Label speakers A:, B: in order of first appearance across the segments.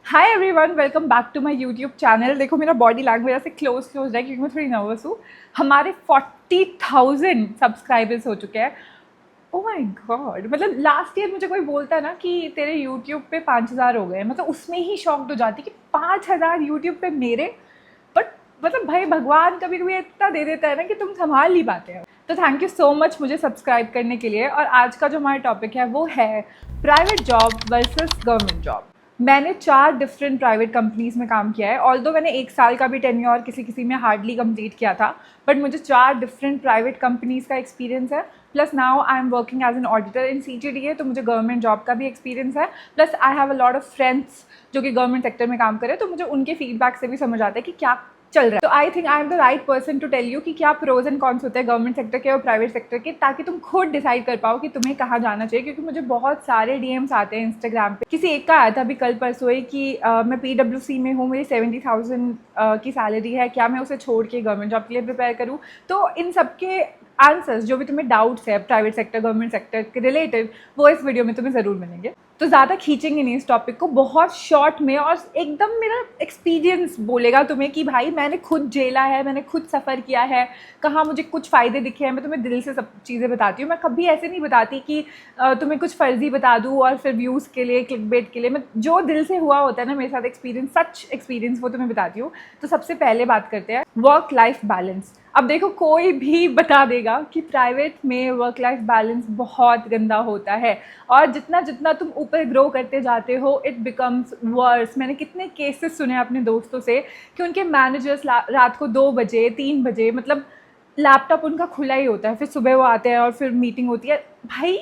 A: Hi everyone, welcome back to my YouTube channel. देखो मेरा body language ऐसे close है क्योंकि मैं थोड़ी नर्वस हूँ। हमारे 40,000 सब्सक्राइबर्स हो चुके हैं। ओ माय गॉड, मतलब लास्ट ईयर मुझे कोई बोलता है ना कि तेरे यूट्यूब पे 5,000 हो गए, मतलब उसमें ही शॉक्ड हो जाती कि 5,000 यूट्यूब पे मेरे। बट मतलब भाई भगवान कभी कभी इतना दे देता है ना कि तुम संभाल नहीं पाते हो। तो थैंक यू सो मच मुझे सब्सक्राइब करने के लिए। और आज का जो हमारा टॉपिक है वो है private job versus government job. मैंने 4 डिफरेंट प्राइवेट कंपनीज़ में काम किया है। ऑल्दो मैंने 1 साल का भी टेन्योर किसी किसी में हार्डली कंप्लीट किया था, बट मुझे 4 डिफरेंट प्राइवेट कंपनीज़ का एक्सपीरियंस है। Plus now I am working as an auditor in CGDA, तो मुझे गवर्नमेंट जॉब का भी एक्सपीरियंस है। Plus I have a lot of friends जो कि गवर्नमेंट सेक्टर में काम करें, तो मुझे उनके फीडबैक से भी समझ आता है कि क्या चल रहा है। तो I think I am the right person to tell you कि क्या प्रोज एंड कॉन्स होते हैं गवर्नमेंट सेक्टर के और प्राइवेट सेक्टर के, ताकि तुम खुद डिसाइड कर पाओ कि तुम्हें कहाँ जाना चाहिए। क्योंकि मुझे बहुत सारे DMs आते हैं इंस्टाग्राम पे। किसी एक का आया था अभी कल परसों ही कि मैं PWC में हूँ, मेरी 70,000 की सैलरी है, क्या मैं उसे छोड़ के गवर्नमेंट जॉब के लिए प्रिपेयर करूँ। तो इन सब के आंसर्स, जो भी तुम्हें डाउट्स है प्राइवेट सेक्टर गवर्नमेंट सेक्टर के रिलेटेड, वो इस वीडियो में तुम्हें ज़रूर मिलेंगे। तो ज़्यादा खींचेंगे नहीं इस टॉपिक को, बहुत शॉर्ट में और एकदम मेरा एक्सपीरियंस बोलेगा तुम्हें कि भाई मैंने खुद झेला है, मैंने खुद सफ़र किया है, कहाँ मुझे कुछ फ़ायदे दिखे हैं। मैं तुम्हें दिल से सब चीज़ें बताती हूँ। मैं कभी ऐसे नहीं बताती कि तुम्हें कुछ फ़र्जी बता दूँ और फिर व्यूज़ के लिए, क्लिकबेट के लिए। मैं जो दिल से हुआ होता है ना मेरे साथ एक्सपीरियंस, सच एक्सपीरियंस, वो तुम्हें बताती हूँ। तो सबसे पहले बात करते हैं वर्क लाइफ बैलेंस। अब देखो कोई भी बता देगा कि प्राइवेट में वर्क लाइफ बैलेंस बहुत गंदा होता है, और जितना जितना तुम ऊपर ग्रो करते जाते हो इट बिकम्स वर्स। मैंने कितने केसेस सुने अपने दोस्तों से कि उनके मैनेजर्स रात को 2 बजे 3 बजे, मतलब लैपटॉप उनका खुला ही होता है, फिर सुबह वो आते हैं और फिर मीटिंग होती है। भाई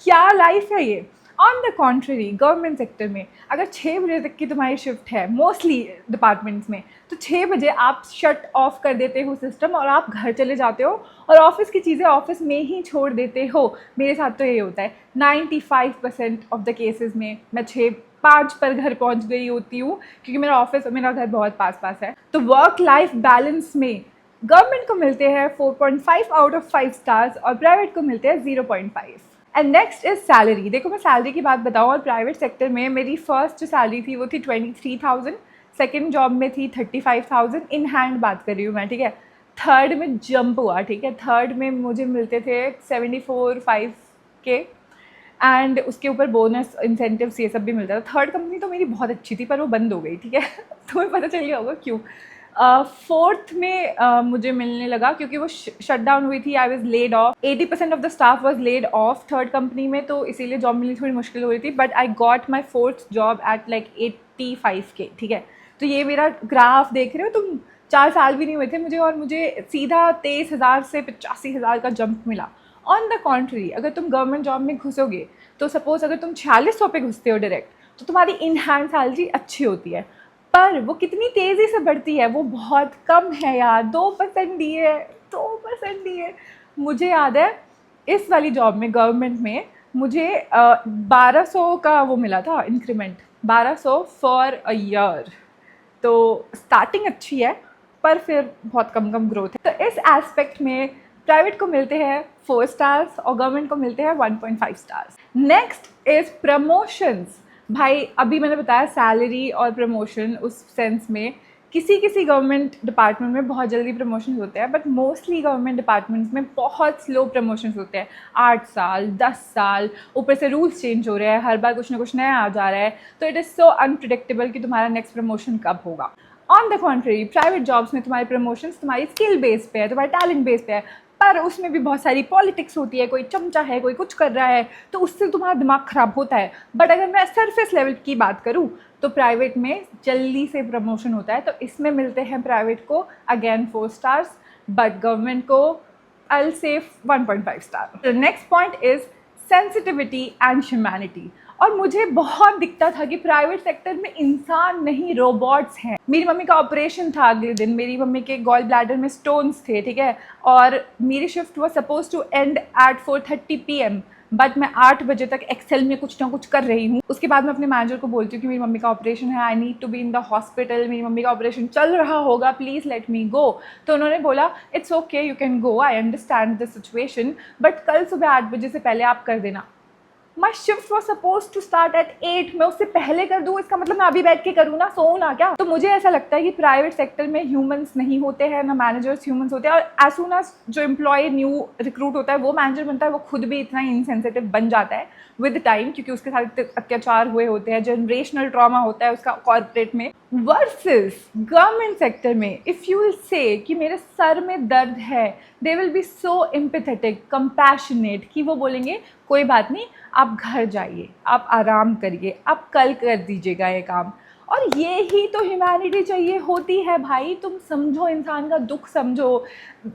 A: क्या लाइफ है ये। On the contrary government sector में अगर 6 बजे तक की तुम्हारी शिफ्ट है मोस्टली डिपार्टमेंट्स में, तो 6 बजे आप शट ऑफ कर देते हो सिस्टम और आप घर चले जाते हो और ऑफिस की चीज़ें ऑफिस में ही छोड़ देते हो। मेरे साथ तो ये होता है 95% ऑफ द केसेस में। मैं 6-5 पर घर पहुंच गई होती हूँ क्योंकि मेरा ऑफिस और मेरा घर बहुत पास पास है। तो वर्क लाइफ बैलेंस में गवर्नमेंट को मिलते हैं 4.5 आउट ऑफ 5 स्टार्स और प्राइवेट को मिलते हैं 0.5। And next is salary. देखो मैं सैलरी की बात बताऊँ, और प्राइवेट सेक्टर में मेरी फर्स्ट जो सैलरी थी वो थी 23,000, सेकेंड जॉब में थी 35,000 इन हैंड बात कर रही हूँ मैं, ठीक है। थर्ड में जंप हुआ, ठीक है। थर्ड में मुझे मिलते थे 74-5 के, एंड उसके ऊपर बोनस इंसेंटिव्स ये सब भी मिलता था। थर्ड कंपनी तो मेरी बहुत अच्छी थी पर वो बंद हो गई, ठीक है। तुम्हें पता चल गया होगा क्यों। फोर्थ में मुझे मिलने लगा क्योंकि वो शट डाउन हुई थी। आई was laid of, 80% of the staff was laid of third company में, तो इसीलिए जॉब मिलनी थोड़ी मुश्किल हो रही थी। But I got my fourth job at like 85 के, ठीक है। तो ये मेरा ग्राफ देख रहे हो तुम, 4 साल भी नहीं हुए थे मुझे और मुझे सीधा 23,000 से 85,000 का जंप मिला। ऑन द कॉन्ट्री अगर तुम गवर्नमेंट जॉब में घुसोगे, तो सपोज अगर तुम 4600 पे घुसते हो डायरेक्ट, तो तुम्हारी इन हैंड सैलरी अच्छी होती है, पर वो कितनी तेज़ी से बढ़ती है वो बहुत कम है यार। 2% दिए, 2% दिए। मुझे याद है इस वाली जॉब में गवर्नमेंट में मुझे 1200 का वो मिला था इंक्रीमेंट, 1200 फॉर अ ईयर। तो स्टार्टिंग अच्छी है पर फिर बहुत कम कम ग्रोथ है। तो इस एस्पेक्ट में प्राइवेट को मिलते हैं 4 स्टार्स और गवर्नमेंट को मिलते हैं 1.5 स्टार्स। Next is promotions. भाई अभी मैंने बताया सैलरी और प्रमोशन, उस सेंस में किसी किसी गवर्नमेंट डिपार्टमेंट में बहुत जल्दी प्रमोशन होते हैं, बट मोस्टली गवर्नमेंट डिपार्टमेंट्स में बहुत स्लो प्रमोशन होते हैं। 8 साल 10 साल, ऊपर से रूल्स चेंज हो रहे हैं, हर बार कुछ ना कुछ नया आ जा रहा है। तो इट इज़ सो अनप्रिडिक्टेबल कि तुम्हारा नेक्स्ट प्रमोशन कब होगा। ऑन द कॉन्ट्री प्राइवेट जॉब्स में तुम्हारी प्रमोशन तुम्हारी स्किल बेस पे है, तुम्हारे टैलेंट बेस पे है, पर उसमें भी बहुत सारी पॉलिटिक्स होती है। कोई चमचा है, कोई कुछ कर रहा है, तो उससे तुम्हारा दिमाग ख़राब होता है। बट अगर मैं सरफेस लेवल की बात करूँ तो प्राइवेट में जल्दी से प्रमोशन होता है। तो इसमें मिलते हैं प्राइवेट को अगेन 4 स्टार्स, बट गवर्नमेंट को आई से 1.5 star. Next point is sensitivity and humanity. और मुझे बहुत दिखता था कि प्राइवेट सेक्टर में इंसान नहीं रोबोट्स हैं। मेरी मम्मी का ऑपरेशन था अगले दिन, मेरी मम्मी के गॉल ब्लैडर में स्टोन्स थे, ठीक है, और मेरी शिफ्ट वो suppose to end at 4:30 PM, but मैं 8 बजे तक एक्सेल में कुछ ना कुछ कर रही हूँ। उसके बाद मैं अपने मैनेजर को बोलती हूँ कि मेरी मम्मी का ऑपरेशन है, I need to be in the hospital, मेरी मम्मी का ऑपरेशन चल रहा होगा, प्लीज़ लेट मी गो। तो उन्होंने बोला it's okay, you can go, I understand the situation, but कल सुबह 8 बजे से पहले आप कर देना। My shift was suppose to start at 8, मैं उससे पहले कर दूँ, इसका मतलब मैं अभी बैठ के करूँ ना, सोऊं ना क्या? तो मुझे ऐसा लगता है कि प्राइवेट सेक्टर में ह्यूमंस नहीं होते हैं, ना मैनेजर्स ह्यूमंस होते हैं, और एज सुन एज जो एम्प्लॉय न्यू रिक्रूट होता है वो मैनेजर बनता है, वो खुद भी इतना इनसेंसिटिव बन जाता है विद टाइम, क्योंकि उसके साथ अत्याचार हुए होते हैं, जनरेशनल ट्रॉमा होता है उसका कॉर्पोरेट में। वर्सेस गवर्नमेंट सेक्टर में इफ़ यू विल से कि मेरे सर में दर्द है, they will be so empathetic, compassionate, कि वो बोलेंगे कोई बात नहीं, आप घर जाइए, आप आराम करिए, आप कल कर दीजिएगा ये काम। और ये ही तो ह्यूमैनिटी चाहिए होती है भाई, तुम समझो, इंसान का दुख समझो।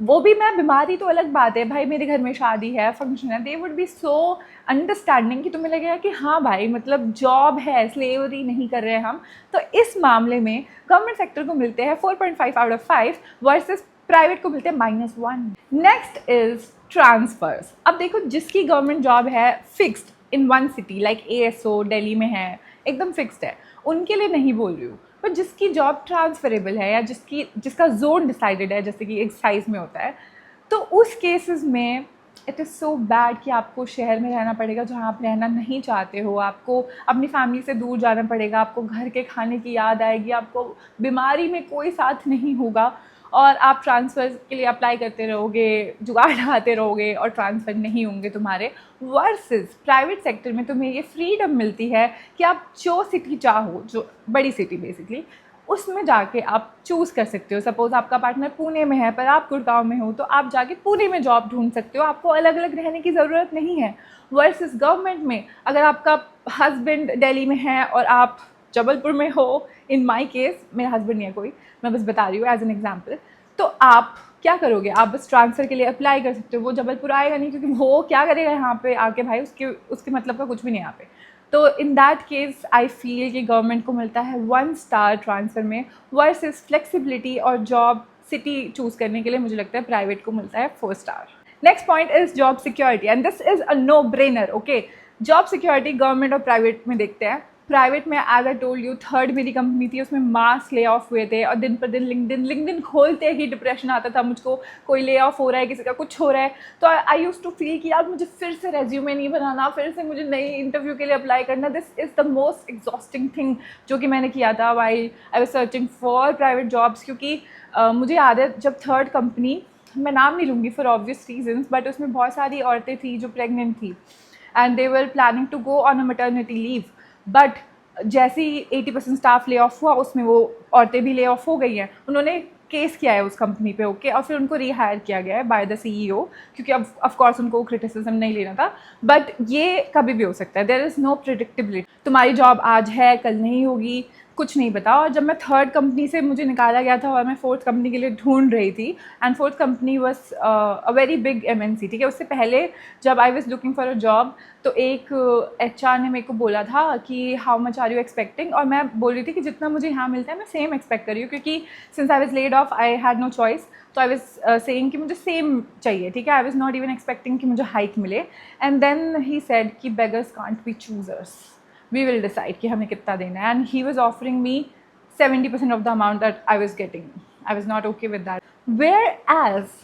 A: वो भी, मैं बीमारी तो अलग बात है भाई, मेरे घर में शादी है, फंक्शन है, they would be so understanding कि तुम्हें लगेगा कि हाँ भाई मतलब जॉब है, स्लेवरी नहीं कर रहे हैं हम। तो इस मामले में गवर्नमेंट सेक्टर को मिलते हैं 4.5 आउट ऑफ 5 वर्सेस प्राइवेट को मिलते हैं -1। Next is transfers. अब देखो, जिसकी गवर्नमेंट जॉब है fixed in one city like ASO दिल्ली में है, एकदम फिक्स्ड है, उनके लिए नहीं बोल रही हूँ, पर जिसकी जॉब ट्रांसफरेबल है या जिसका जोन डिसाइडेड है, जैसे कि एक साइज़ में होता है, तो उस केसेस में इट इज़ सो बैड कि आपको शहर में रहना पड़ेगा जहाँ आप रहना नहीं चाहते हो, आपको अपनी फैमिली से दूर जाना पड़ेगा, आपको घर के खाने की याद आएगी, आपको बीमारी में कोई साथ नहीं होगा, और आप ट्रांसफ़र के लिए अप्लाई करते रहोगे, जुगाड़ लगाते रहोगे और ट्रांसफ़र नहीं होंगे तुम्हारे। वर्सेस प्राइवेट सेक्टर में तुम्हें ये फ्रीडम मिलती है कि आप जो सिटी चाहो, जो बड़ी सिटी बेसिकली, उसमें जाके आप चूज़ कर सकते हो। सपोज़ आपका पार्टनर पुणे में है पर आप गुड़गांव में हो, तो आप जाके पुणे में जॉब ढूंढ सकते हो, आपको अलग अलग रहने की ज़रूरत नहीं है। वर्सेस गवर्नमेंट में, अगर आपका हस्बैंड दिल्ली में है और आप जबलपुर में हो, इन माई केस मेरा हस्बैंड नहीं है कोई, मैं बस बता रही हूँ एज एन एग्जाम्पल, तो आप क्या करोगे? आप बस ट्रांसफ़र के लिए अप्लाई कर सकते हो, वो जबलपुर आएगा नहीं, क्योंकि वो क्या करेगा यहाँ पे आके भाई, उसके मतलब का कुछ भी नहीं यहाँ पे। तो in that case I feel कि गवर्नमेंट को मिलता है 1 स्टार ट्रांसफ़र में, वर्सेस फ्लेक्सिबिलिटी और जॉब सिटी चूज़ करने के लिए मुझे लगता है प्राइवेट को मिलता है 4 star. Next point is job security, and this is a no brainer. Okay, job security government और प्राइवेट में देखते हैं। प्राइवेट में as I told you, third मेरी कंपनी थी, उसमें मास ले ऑफ हुए थे, और दिन पर दिन लिंक्डइन खोलते ही डिप्रेशन आता था मुझको, कोई ले ऑफ हो रहा है, किसी का कुछ हो रहा है। तो आई यूज टू फील कि यार मुझे फिर से रेज्यूमे नहीं बनाना, फिर से मुझे नई इंटरव्यू के लिए अप्लाई करना। This is the most exhausting thing जो कि मैंने किया था while I was searching for private jobs, क्योंकि मुझे याद है जब थर्ड कंपनी, मैं नाम नहीं लूँगी फॉर ऑब्वियस रीजन्स, बट उसमें बहुत सारी औरतें थी जो प्रेग्नेंट थी and they were planning to go on a maternity leave, but जैसे ही 80% स्टाफ ले ऑफ हुआ, उसमें वो औरतें भी ले ऑफ हो गई हैं। उन्होंने केस किया है उस कंपनी पे, ओके, और फिर उनको रिहायर किया गया है बाय द CEO, क्योंकि अब ऑफ कोर्स उनको क्रिटिसिज्म नहीं लेना था, बट ये कभी भी हो सकता है। देयर इज़ नो प्रिडिक्टेबिलिटी, तुम्हारी जॉब आज है कल नहीं होगी, कुछ नहीं पता। और जब मैं थर्ड कंपनी से मुझे निकाला गया था और मैं फोर्थ कंपनी के लिए ढूंढ रही थी, and fourth company was a very big MNC, ठीक है। उससे पहले जब I was looking for a job, तो एक HR ने मेरे को बोला था कि how much are you expecting, और मैं बोल रही थी कि जितना मुझे यहाँ मिलता है मैं सेम एक्सपेक्ट कर रही हूँ, क्योंकि since I was laid off I had no choice, तो आई वॉज सेइंग कि मुझे सेम चाहिए, ठीक है। I was not even expecting कि मुझे हाइक मिले, एंड देन ही सेड कि beggars can't be choosers, we will decide कि हमें कितना देना है, and he was offering me 70% of the amount that I was getting. I was not okay with that. Whereas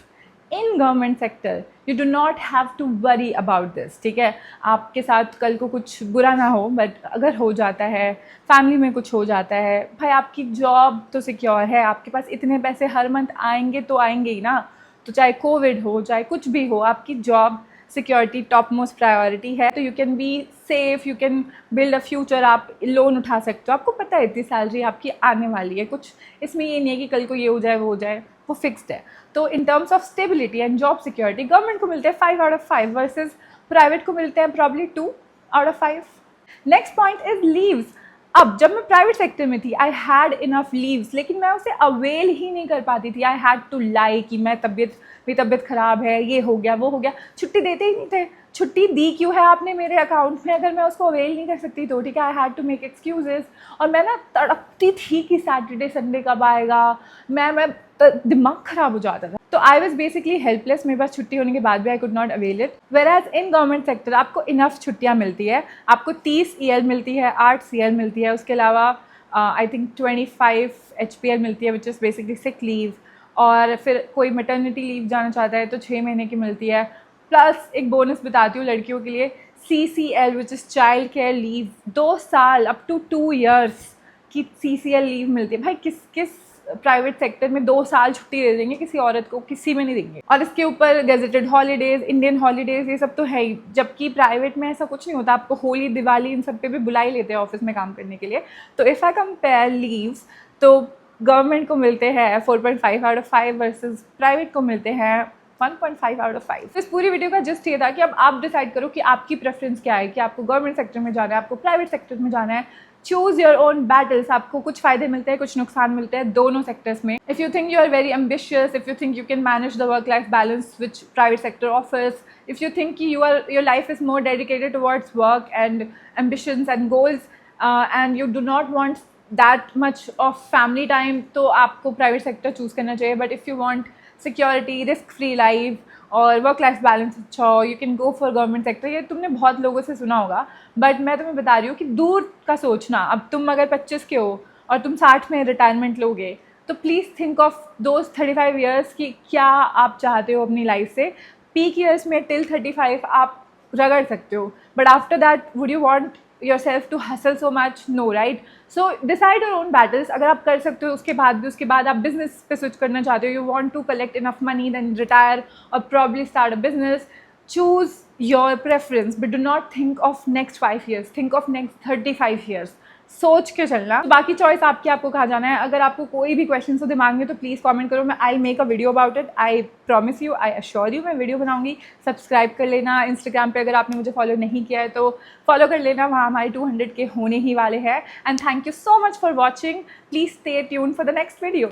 A: in government sector you do not have to worry about this, ठीक है। आपके साथ कल को कुछ बुरा ना हो, बट अगर हो जाता है, फैमिली में कुछ हो जाता है, भाई आपकी जॉब तो सिक्योर है, आपके पास इतने पैसे हर मंथ आएंगे तो आएंगे ही ना। तो चाहे कोविड हो, चाहे कुछ भी हो, आपकी job security top most priority है। तो you can be safe, you can build a future, आप लोन उठा सकते हो, आपको पता है इतनी सैलरी आपकी आने वाली है, कुछ इसमें ये नहीं है कि कल को ये हो जाए वो हो जाए, वो फिक्स्ड है। तो in terms of stability and job security government को मिलते हैं 5 आउट ऑफ 5 वर्सेज प्राइवेट को मिलते हैं probably 2 out of 5। Next point is leaves. अब जब मैं प्राइवेट सेक्टर में थी आई हैड इनफ लीव्स, लेकिन मैं उसे अवेल ही नहीं कर पाती थी। आई हैड टू लाई कि मेरी तबीयत ख़राब है, ये हो गया वो हो गया, छुट्टी देते ही नहीं थे। छुट्टी दी क्यों है आपने मेरे अकाउंट में अगर मैं उसको अवेल नहीं कर सकती तो, ठीक है। I had to make excuses, और मैं ना तड़पती थी कि सैटरडे संडे कब आएगा, मैं दिमाग ख़राब हो जाता था। तो आई वॉज बेसिकली हेल्पलेस, मेरे पास छुट्टी होने के बाद भी I could not avail it. Whereas in government sector आपको इनफ छुट्टियाँ मिलती है, आपको 30 EL मिलती है, 8 CL मिलती है, उसके अलावा आई थिंक 25 HPL मिलती है which is basically sick leave, और फिर कोई मैटरनिटी लीव जाना चाहता है तो 6 महीने की मिलती है। प्लस एक बोनस बताती हूँ लड़कियों के लिए, CCL which is child care leave, 2 साल अप टू 2 years की CCL लीव मिलती है। भाई किस किस प्राइवेट सेक्टर में 2 साल छुट्टी दे देंगे किसी औरत को? किसी में नहीं देंगे। और इसके ऊपर गेजेटेड हॉलीडेज़, इंडियन हॉलीडेज़, ये सब तो है ही, जबकि प्राइवेट में ऐसा कुछ नहीं होता। आपको होली, दिवाली, इन सब पे भी बुला ही लेते हैं ऑफिस में काम करने के लिए। तो इफ़ आई कंपेयर लीव्स, तो गवर्नमेंट को मिलते हैं 4.5 out of 5 वर्सेस प्राइवेट को मिलते हैं 1.5 out of 5। तो इस पूरी वीडियो का जस्ट ये था कि अब आप डिसाइड करो कि आपकी प्रेफरेंस क्या है, कि आपको गवर्नमेंट सेक्टर में जाना है, आपको प्राइवेट सेक्टर में जाना है। Choose your own battles. आपको कुछ फ़ायदे मिलते हैं, कुछ नुकसान मिलते हैं दोनों सेक्टर्स में। If you think you are very ambitious, if you think you can manage the work life balance which private sector offers, if you think कि your life is more dedicated towards work and ambitions and goals and you do not want that much of family time, तो आपको private sector choose करना चाहिए। But if you want security, risk free life और work life balance अच्छा हो, you can go for government sector. ये तुमने बहुत लोगों से सुना होगा, बट मैं तुम्हें बता रही हूँ कि दूर का सोचना। अब तुम अगर 25 के हो और तुम 60 में रिटायरमेंट लोगे, तो please think of those 35 years कि क्या आप चाहते हो अपनी लाइफ से। पीक ईयर्स में टिल 35 आप रगड़ सकते हो, but after that would you want yourself to hustle so much? No, right? So decide your own battles। अगर आप कर सकते हो उसके बाद आप बिजनेस पे स्विच करना चाहते हो, you want to collect enough money then retire or probably start a business, choose your preference but do not think of next 5 years, think of next 35 years। सोच के चलना। तो बाकी चॉइस आपकी, आपको कहाँ जाना है। अगर आपको कोई भी क्वेश्चन हो दिमाग में तो प्लीज़ कमेंट करो, मैं I make a video about it. I promise you, I assure you, मैं वीडियो बनाऊंगी। सब्सक्राइब कर लेना। इंस्टाग्राम पे अगर आपने मुझे फॉलो नहीं किया है तो फॉलो कर लेना, वहाँ हमारे 200 के होने ही वाले हैं। And thank you so much for watching. Please stay tune for the next video.